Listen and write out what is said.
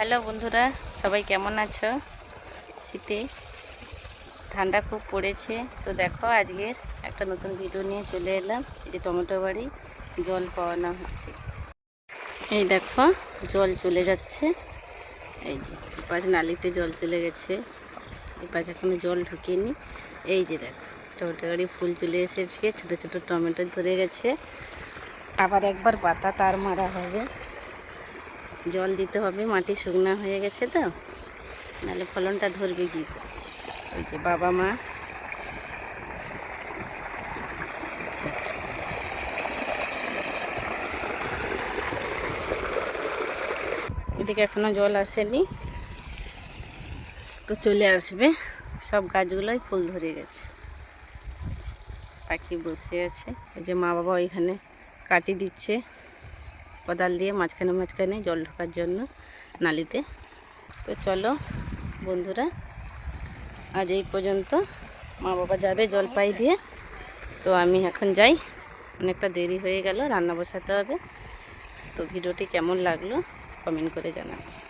Hello বন্ধুরা, সবাই কেমন আছো? শীতে ঠান্ডা খুব পড়েছে, তো দেখো আজকের একটা নতুন ভিডিও নিয়ে চলে এলাম। এই যে টমেটো বাড়ি জল পাওয়ানো হচ্ছে। এই দেখো জল চলে যাচ্ছে, এই যে এপাশ নালিতে জল চলে গেছে, এপাশ এখনো জল ঢুকেনি। এই যে দেখো টমেটো গাড়ি ফুল চলে এসেছে, ছোটো ছোটো টমেটো ধরে গেছে। আবার একবার পাতা তার মারা হবে, জল দিতে হবে, মাটি শুকনা হয়ে গেছে তো, নাহলে ফলনটা ধরবে কি করে। ওই যে বাবা মা এদিকে এখনো জল আসেনি, তো চলে আসবে। সব গাছগুলোই ফুল ধরে গেছে, পাখি বসে আছে। ওই যে মা বাবা ওইখানে কাটি দিচ্ছে কোদাল দিয়ে মাঝখানে মাঝখানে জল ঢোকার জন্য নালিতে। তো চলো বন্ধুরা, আজ এই পর্যন্ত। মা বাবা যাবে জলপাই দিয়ে, তো আমি এখন যাই, অনেকটা দেরি হয়ে গেল, রান্না বসাতে হবে। তো ভিডিওটি কেমন লাগলো কমেন্ট করে জানাবেন।